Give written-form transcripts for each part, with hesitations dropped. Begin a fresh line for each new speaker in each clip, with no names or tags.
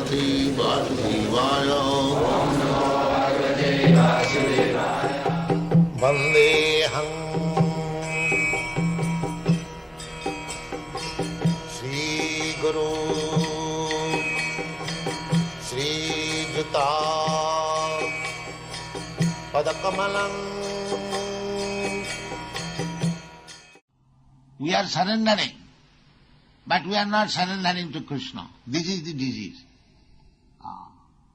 Bhagavate Vasudevaya. Vandeham Shri Guru Shri Juta Padakamalam. We are surrendering, but we are not surrendering to Krishna. This is the disease.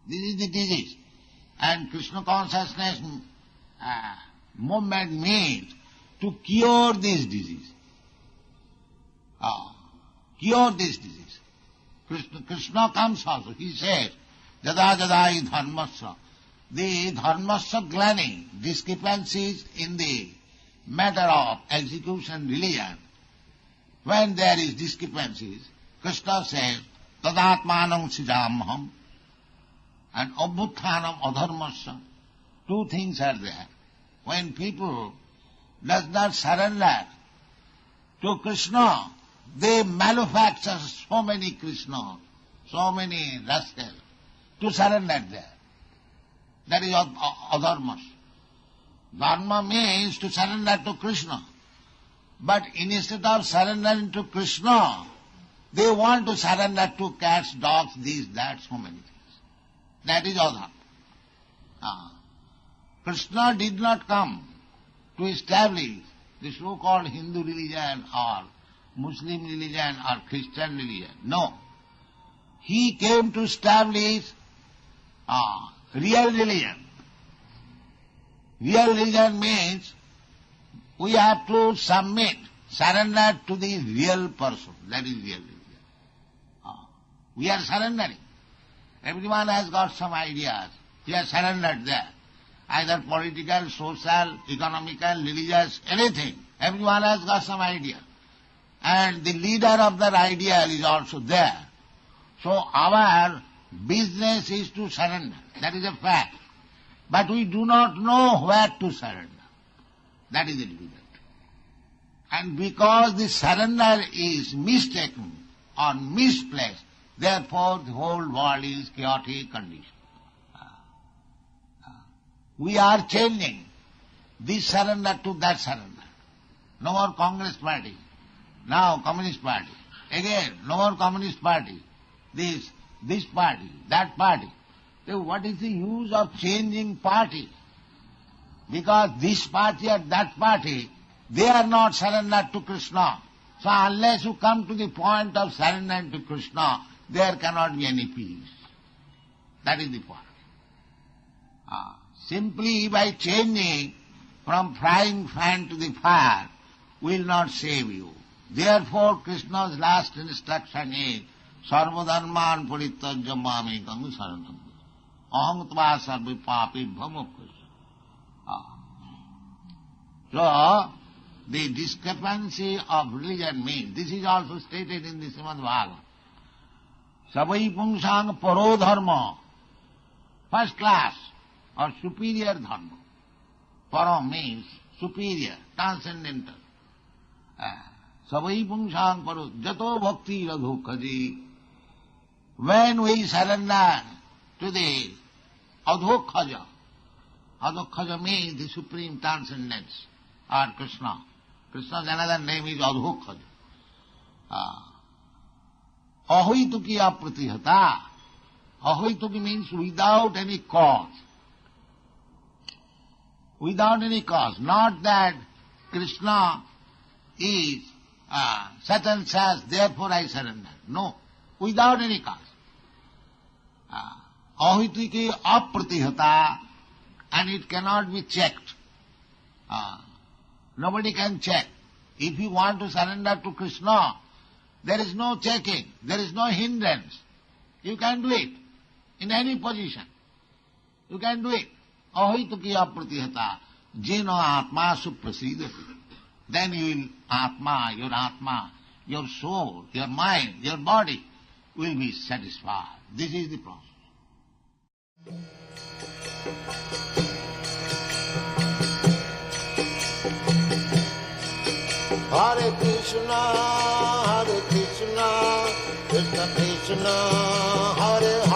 This is the disease. And Krishna consciousness movement means to cure this disease. Cure this disease. Krishna comes also. He says, Jada jadai dharmasya. The dharmasya glani, discrepancies in the matter of execution religion, when there is discrepancies, Krishna says, Tadatmanam sijamaham and abhuthanam adharmasya. Two things are there. When people does not surrender to Krishna, they manufacture so many Krishnas, so many rascals to surrender there. That is adharmasya. Dharma means to surrender to Krishna. But instead of surrendering to Krishna, they want to surrender to cats, dogs, this, that, so many things. That is adharma. Krishna did not come to establish the so-called Hindu religion or Muslim religion or Christian religion. No. He came to establish real religion. Real religion means we have to submit, surrender to the real person. That is real religion. We are surrendering. Everyone has got some ideas. He has surrendered there. Either political, social, economical, religious, anything. Everyone has got some idea. And the leader of that idea is also there. So our business is to surrender. That is a fact. But we do not know where to surrender. That is the difficulty. And because the surrender is mistaken or misplaced, therefore the whole world is chaotic condition. We are changing this surrender to that surrender. No more Congress party. Now Communist party. Again, no more Communist party. This party, that party. So what is the use of changing party? Because this party or that party, they are not surrendered to Krishna. So unless you come to the point of surrendering to Krishna, there cannot be any peace. That is the point. Simply by changing from frying pan to the fire will not save you. Therefore Krishna's last instruction is, Sarvadharman parityajya mamekam saranam. Aham tva sarva papibhya moksha. So, the discrepancy of religion means, this is also stated in the Srimad Bhagavatam. Savai pungsang paro dharma, first class or superior dharma. Paro means superior, transcendental. Savai pungsang paro, jato bhakti radhokhaji. When we surrender to the adhokhaja, adhokhaja means the supreme transcendence, or Krishna. Krishna's another name is adhokhaja. Ahoituki apratihata. Ahoituki means without any cause. Without any cause. Not that Krishna is such and such, therefore I surrender. No. Without any cause. Ahoituki apratihata, and it cannot be checked. Nobody can check. If you want to surrender to Krishna, there is no checking, there is no hindrance. You can do it in any position. You can do it. Ahoituki apratihata, jeno atma suprasidati. Then you will, Atma, your soul, your mind, your body will be satisfied. This is the process. Hare Krishna, Krishna Krishna, Hare Hare.